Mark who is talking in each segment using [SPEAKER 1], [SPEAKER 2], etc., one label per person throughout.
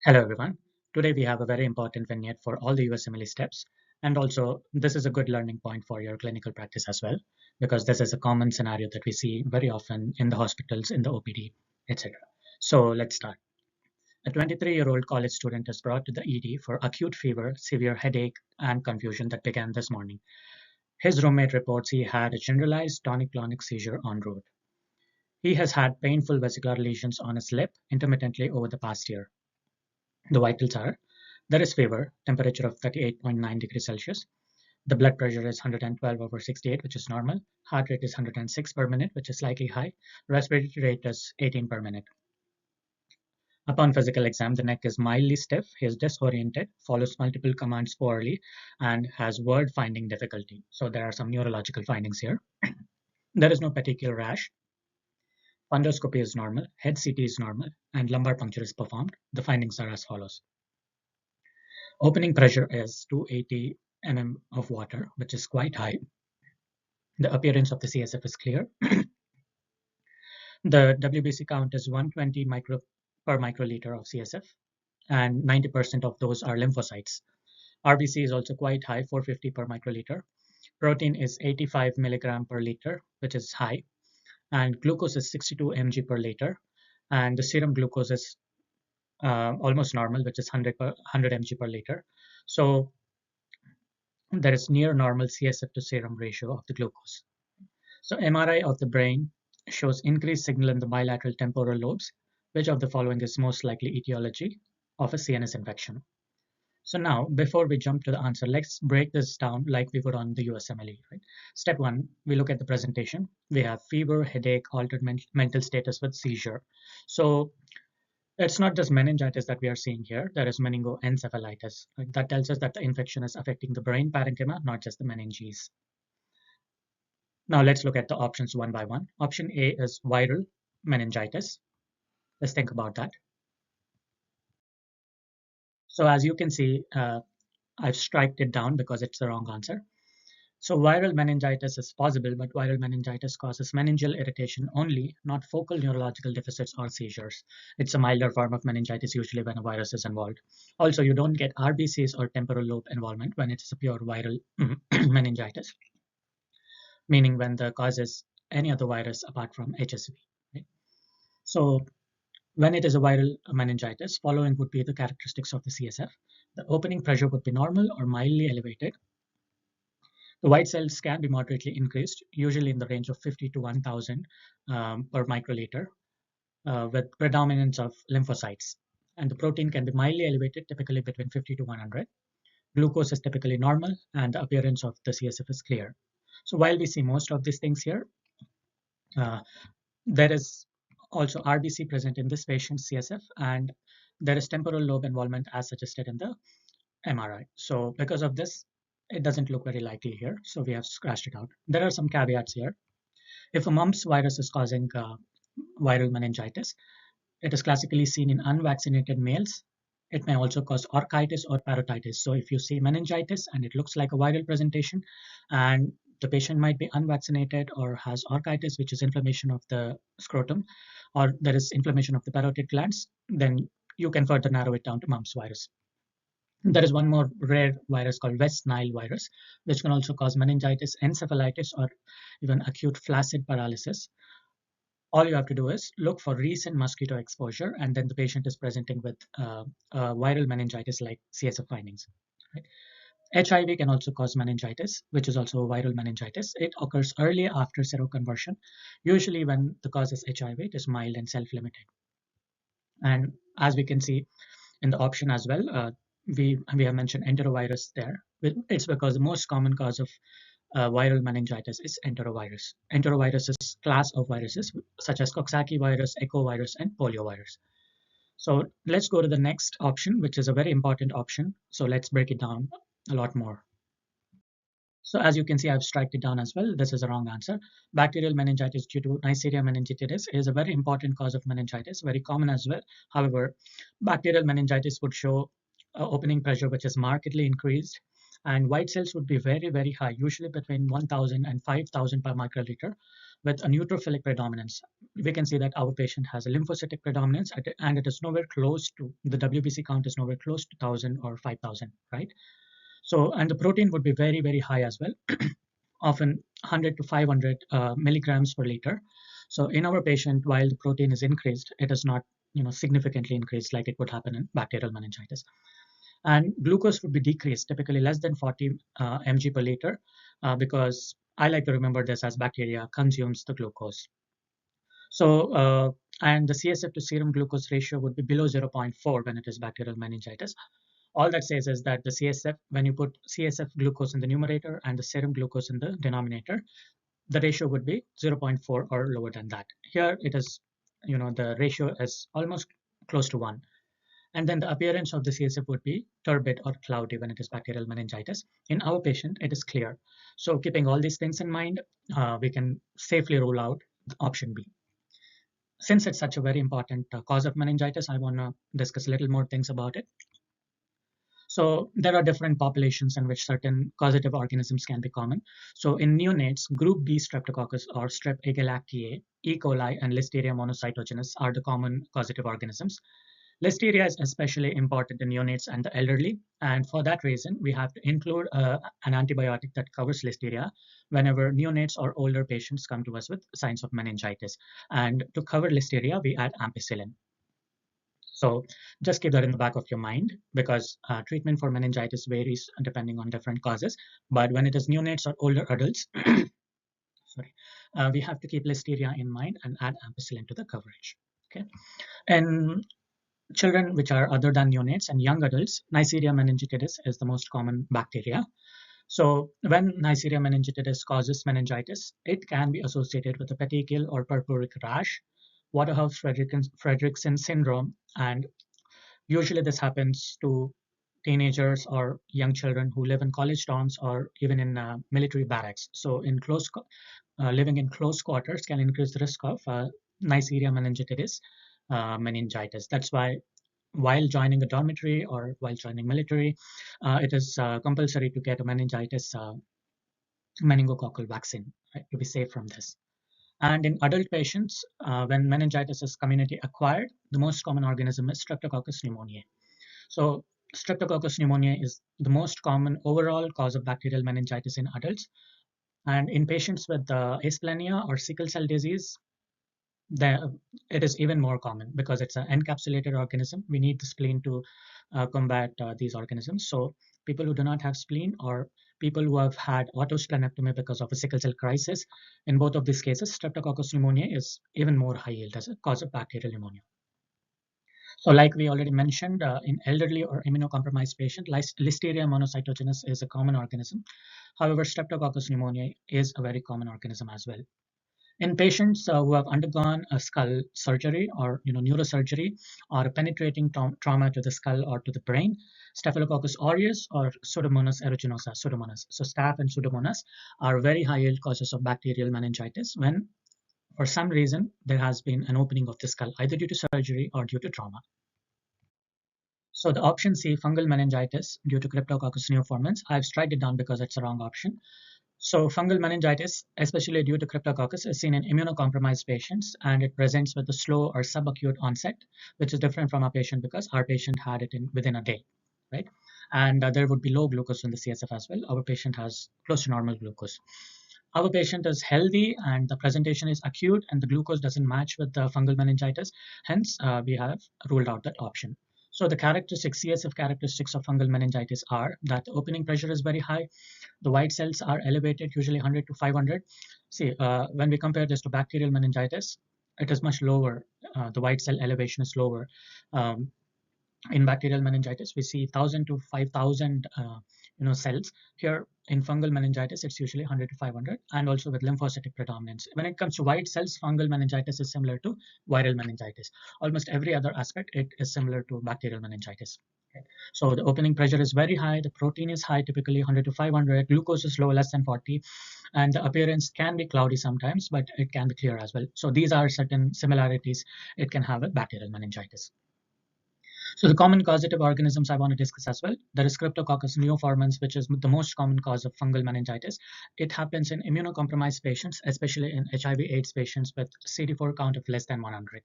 [SPEAKER 1] Hello everyone. Today we have a very important vignette for all the USMLE steps, and also this is a good learning point for your clinical practice as well, because this is a common scenario that we see very often in the hospitals, in the OPD, etc. So let's start. A 23-year-old college student is brought to the ED for acute fever, severe headache, and confusion that began this morning. His roommate reports he had a generalized tonic-clonic seizure en route. He has had painful vesicular lesions on his lip intermittently over the past year. The vitals are: there is fever, temperature of 38.9 degrees Celsius. The blood pressure is 112/68, which is normal. Heart rate is 106 per minute, which is slightly high. Respiratory rate is 18 per minute. Upon physical exam, the neck is mildly stiff. He is disoriented, follows multiple commands poorly, and has word finding difficulty. So there are some neurological findings here. There is no petechial rash. Fundoscopy is normal. Head CT is normal, and lumbar puncture is performed. The findings are as follows. Opening pressure is 280 mm of water, which is quite high. The appearance of the CSF is clear. The WBC count is 120 micro per microliter of CSF, and 90% of those are lymphocytes. RBC is also quite high, 450 per microliter. Protein is 85 milligram per liter, which is high, and glucose is 62 mg per liter, and the serum glucose is almost normal, which is 100 mg per liter. So there is near normal CSF to serum ratio of the glucose. So MRI of the brain shows increased signal in the bilateral temporal lobes. Which of the following is most likely etiology of a CNS infection? So now, before we jump to the answer, let's break this down like we would on the USMLE. Right? Step one, we look at the presentation. We have fever, headache, altered mental status with seizure. So it's not just meningitis that we are seeing here. There is meningoencephalitis. Right? That tells us that the infection is affecting the brain parenchyma, not just the meninges. Now let's look at the options one by one. Option A is viral meningitis. Let's think about that. So as you can see, I've striked it down because it's the wrong answer. So viral meningitis is possible, but viral meningitis causes meningeal irritation only, not focal neurological deficits or seizures. It's a milder form of meningitis usually when a virus is involved. Also, you don't get RBCs or temporal lobe involvement when it's a pure viral meningitis, meaning when the cause is any other virus apart from HSV. Right? So when it is a viral meningitis, following would be the characteristics of the CSF. The opening pressure would be normal or mildly elevated. The white cells can be moderately increased, usually in the range of 50 to 1000 per microliter, with predominance of lymphocytes. And the protein can be mildly elevated, typically between 50 to 100. Glucose is typically normal, and the appearance of the CSF is clear. So while we see most of these things here, uh, there is also RBC present in this patient's CSF, and there is temporal lobe involvement as suggested in the MRI. So because of this, it doesn't look very likely here. So we have scratched it out. There are some caveats here. If a mumps virus is causing viral meningitis, it is classically seen in unvaccinated males. It may also cause orchitis or parotitis. So if you see meningitis and it looks like a viral presentation, and the patient might be unvaccinated or has orchitis, which is inflammation of the scrotum, or there is inflammation of the parotid glands, then you can further narrow it down to mumps virus. There is one more rare virus called West Nile virus, which can also cause meningitis, encephalitis, or even acute flaccid paralysis. All you have to do is look for recent mosquito exposure, and then the patient is presenting with viral meningitis like CSF findings. Right? HIV can also cause meningitis, which is also viral meningitis. It occurs early after seroconversion. Usually when the cause is HIV, it is mild and self-limited. And as we can see in the option as well, we have mentioned enterovirus there. It's because the most common cause of viral meningitis is enterovirus. Enterovirus is class of viruses such as Coxsackie virus, echovirus, and poliovirus. So let's go to the next option, which is a very important option. So let's break it down a lot more. So as you can see, I've striked it down as well. This is a wrong answer. Bacterial meningitis due to Neisseria meningitidis is a very important cause of meningitis, very common as well. However, bacterial meningitis would show opening pressure which is markedly increased, and white cells would be very, very high, usually between 1000 and 5000 per microliter. with a neutrophilic predominance. We can see that our patient has a lymphocytic predominance, and it is nowhere close to, the WBC count is nowhere close to 1,000 or 5,000, right? So, and the protein would be very, very high as well, often 100 to 500 milligrams per liter. So in our patient, while the protein is increased, it is not significantly increased like it would happen in bacterial meningitis. And glucose would be decreased, typically less than 40 mg per liter, because I like to remember this as bacteria consumes the glucose. So, and the CSF to serum glucose ratio would be below 0.4 when it is bacterial meningitis. All that says is that the CSF, when you put CSF glucose in the numerator and the serum glucose in the denominator, the ratio would be 0.4 or lower than that. Here it is, the ratio is almost close to 1. And then the appearance of the CSF would be turbid or cloudy when it is bacterial meningitis. In our patient, it is clear. So keeping all these things in mind, we can safely rule out option B. Since it's such a very important cause of meningitis, I want to discuss a little more things about it. So there are different populations in which certain causative organisms can be common. So in neonates, group B streptococcus or strep agalactiae, E. coli, and Listeria monocytogenes are the common causative organisms. Listeria is especially important in neonates and the elderly, and for that reason, we have to include an antibiotic that covers Listeria whenever neonates or older patients come to us with signs of meningitis. And to cover Listeria, we add ampicillin. So just keep that in the back of your mind, because treatment for meningitis varies depending on different causes. But when it is neonates or older adults, sorry, we have to keep Listeria in mind and add ampicillin to the coverage. Okay, and children which are other than neonates and young adults, Neisseria meningitidis is the most common bacteria. So when Neisseria meningitidis causes meningitis, it can be associated with a petechial or purpuric rash, Waterhouse-Friderichsen syndrome, and usually this happens to teenagers or young children who live in college dorms or even in military barracks. So in living in close quarters can increase the risk of Neisseria meningitidis meningitis. That's why while joining a dormitory or while joining military, it is compulsory to get a meningitis meningococcal vaccine, right, to be safe from this. And in adult patients, when meningitis is community acquired, the most common organism is Streptococcus pneumoniae. So Streptococcus pneumoniae is the most common overall cause of bacterial meningitis in adults. And in patients with asplenia or sickle cell disease, it is even more common because it's an encapsulated organism. We need the spleen to combat these organisms. So people who do not have spleen or people who have had autosplenectomy because of a sickle cell crisis, in both of these cases, Streptococcus pneumoniae is even more high yield as a cause of bacterial pneumonia. So like we already mentioned, in elderly or immunocompromised patient, Listeria monocytogenes is a common organism. However, Streptococcus pneumoniae is a very common organism as well. In patients who have undergone a skull surgery or neurosurgery or a penetrating trauma to the skull or to the brain, Staphylococcus aureus or Pseudomonas aeruginosa, Pseudomonas. So staph and Pseudomonas are very high yield causes of bacterial meningitis when, for some reason, there has been an opening of the skull, either due to surgery or due to trauma. So the option C, fungal meningitis due to Cryptococcus neoformans, I've struck it down because it's the wrong option. So fungal meningitis, especially due to Cryptococcus, is seen in immunocompromised patients, and it presents with a slow or subacute onset, which is different from our patient because our patient had it within a day, right? And there would be low glucose in the CSF as well. Our patient has close to normal glucose. Our patient is healthy and the presentation is acute and the glucose doesn't match with the fungal meningitis. Hence, we have ruled out that option. So the CSF characteristics of fungal meningitis are that the opening pressure is very high, the white cells are elevated, usually 100 to 500. See, when we compare this to bacterial meningitis, it is much lower. The white cell elevation is lower. Um, in bacterial meningitis, we see 1,000 to 5,000 cells. Here in fungal meningitis, it's usually 100 to 500, and also with lymphocytic predominance. When it comes to white cells, fungal meningitis is similar to viral meningitis. Almost every other aspect, it is similar to bacterial meningitis. Okay. So the opening pressure is very high, the protein is high, typically 100 to 500, glucose is low, less than 40, and the appearance can be cloudy sometimes, but it can be clear as well. So these are certain similarities it can have with bacterial meningitis. So the common causative organisms I want to discuss as well. There is Cryptococcus neoformans, which is the most common cause of fungal meningitis. It happens in immunocompromised patients, especially in HIV/AIDS patients with CD4 count of less than 100.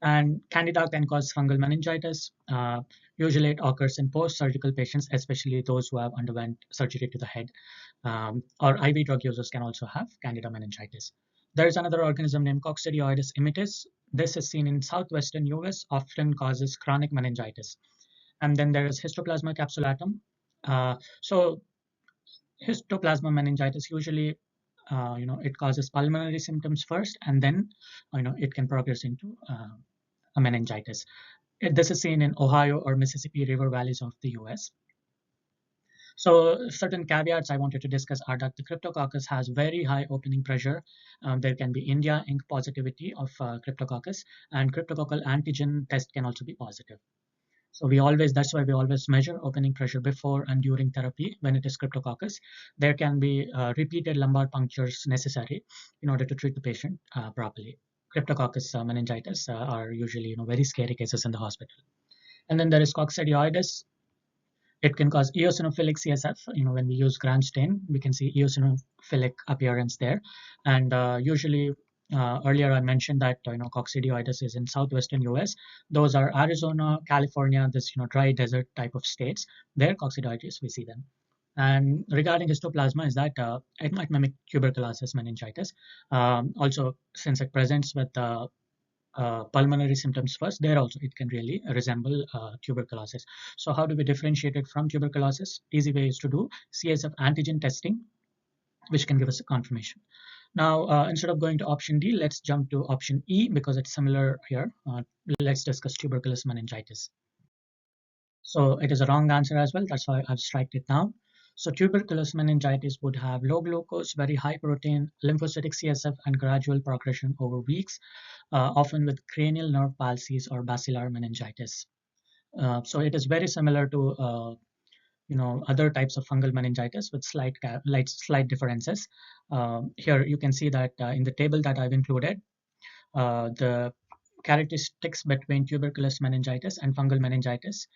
[SPEAKER 1] And Candida can cause fungal meningitis. Usually it occurs in post-surgical patients, especially those who have underwent surgery to the head. Or IV drug users can also have Candida meningitis. There is another organism named Coccidioides immitis. This is seen in southwestern US, often causes chronic meningitis. And then there is Histoplasma capsulatum. So histoplasma meningitis usually, it causes pulmonary symptoms first, and then, it can progress into a meningitis. This is seen in Ohio or Mississippi River valleys of the US. So certain caveats I wanted to discuss are that the Cryptococcus has very high opening pressure. There can be India ink positivity of Cryptococcus, and cryptococcal antigen test can also be positive. So that's why we always measure opening pressure before and during therapy when it is Cryptococcus. There can be repeated lumbar punctures necessary in order to treat the patient properly. Cryptococcus meningitis are usually, very scary cases in the hospital. And then there is coccidioides. It can cause eosinophilic CSF. When we use Gram stain, we can see eosinophilic appearance there. And usually, earlier I mentioned that coccidioides is in southwestern US. Those are Arizona, California, this dry desert type of states. There, coccidioides we see them. And regarding histoplasma, is that it might mimic tuberculosis meningitis. Also, since it presents with pulmonary symptoms first, there also it can really resemble tuberculosis. So how do we differentiate it from tuberculosis? Easy way is to do CSF antigen testing, which can give us a confirmation. Now, instead of going to option D, let's jump to option E because it's similar here. Let's discuss tuberculous meningitis. So it is a wrong answer as well. That's why I've striked it now. So tuberculous meningitis would have low glucose, very high protein, lymphocytic CSF, and gradual progression over weeks, often with cranial nerve palsies or bacillar meningitis. So it is very similar to other types of fungal meningitis with slight differences. Here you can see that in the table that I've included, the characteristics between tuberculous meningitis and fungal meningitis,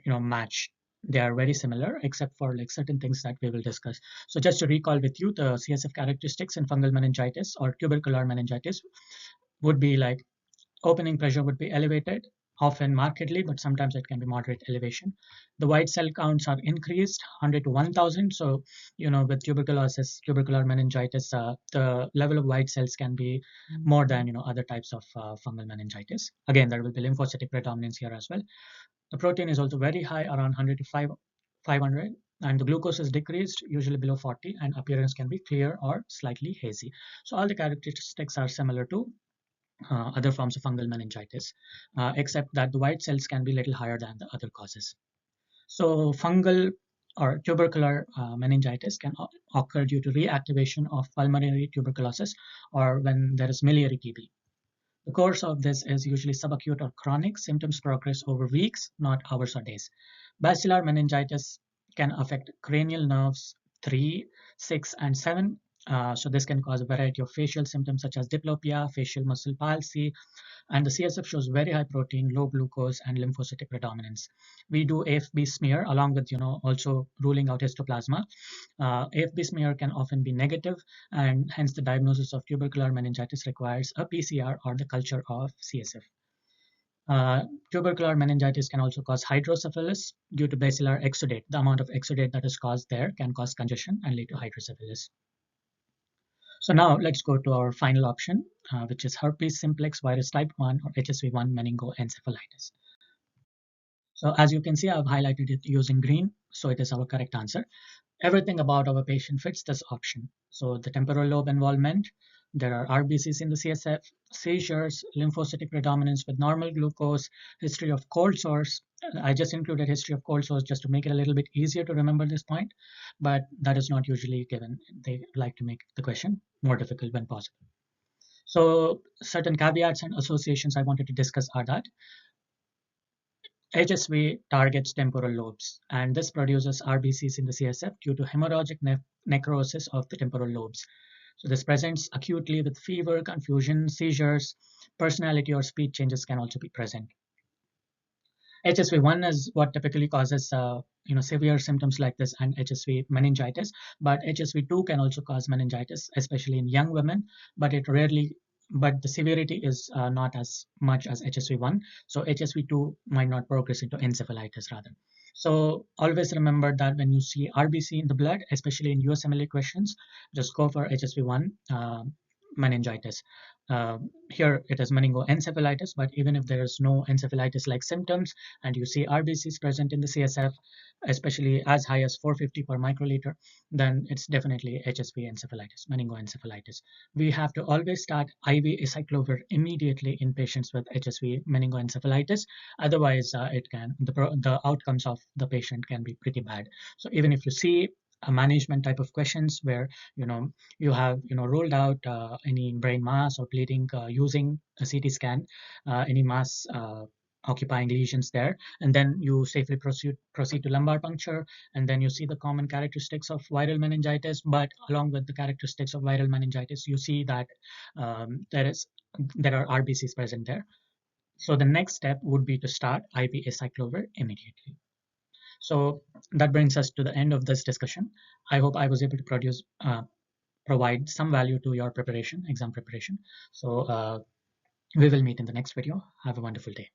[SPEAKER 1] match. They are very similar, except for like certain things that we will discuss. So just to recall with you, the CSF characteristics in fungal meningitis or tubercular meningitis would be like opening pressure would be elevated, often markedly, but sometimes it can be moderate elevation. The white cell counts are increased 100 to 1000. So, with tubercular meningitis, the level of white cells can be more than, other types of fungal meningitis. Again, there will be lymphocytic predominance here as well. The protein is also very high, around 100 to 500. And the glucose is decreased, usually below 40, and appearance can be clear or slightly hazy. So all the characteristics are similar to other forms of fungal meningitis, except that the white cells can be a little higher than the other causes. So fungal or tubercular meningitis can occur due to reactivation of pulmonary tuberculosis or when there is miliary TB. The course of this is usually subacute or chronic. Symptoms progress over weeks, not hours or days. Bacillar meningitis can affect cranial nerves 3, 6, and 7. So this can cause a variety of facial symptoms such as diplopia, facial muscle palsy, and the CSF shows very high protein, low glucose, and lymphocytic predominance. We do AFB smear along with also ruling out histoplasma. AFB smear can often be negative, and hence the diagnosis of tubercular meningitis requires a PCR or the culture of CSF. Tubercular meningitis can also cause hydrocephalus due to bacillar exudate. The amount of exudate that is caused there can cause congestion and lead to hydrocephalus. So now let's go to our final option, which is herpes simplex virus type 1 or HSV1 meningoencephalitis. So as you can see, I've highlighted it using green, so it is our correct answer. Everything about our patient fits this option. So the temporal lobe involvement, there are RBCs in the CSF, seizures, lymphocytic predominance with normal glucose, history of cold sores. I just included history of cold sores just to make it a little bit easier to remember this point, but that is not usually given. They like to make the question more difficult when possible. So certain caveats and associations I wanted to discuss are that HSV targets temporal lobes, and this produces RBCs in the CSF due to hemorrhagic necrosis of the temporal lobes. So this presents acutely with fever, confusion, seizures, personality or speech changes can also be present. HSV1 is what typically causes severe symptoms like this and HSV meningitis, but HSV2 can also cause meningitis, especially in young women, but it rarely but the severity is not as much as HSV1. So HSV2 might not progress into encephalitis rather. So always remember that when you see RBC in the blood, especially in USMLE questions, just go for HSV1 meningitis. Uh, Here it is meningoencephalitis, but even if there is no encephalitis-like symptoms and you see RBCs present in the CSF, especially as high as 450 per microliter, then it's definitely HSV encephalitis, meningoencephalitis. We have to always start IV acyclovir immediately in patients with HSV meningoencephalitis. Otherwise, the outcomes of the patient can be pretty bad. So even if you see a management type of questions where you have ruled out any brain mass or bleeding using a CT scan, any mass occupying lesions there, and then you safely proceed to lumbar puncture, and then you see the common characteristics of viral meningitis, but along with the characteristics of viral meningitis you see that there are RBCs present there. So the next step would be to start IV acyclovir immediately. So that brings us to the end of this discussion. I hope I was able to provide some value to your exam preparation. So we will meet in the next video. Have a wonderful day.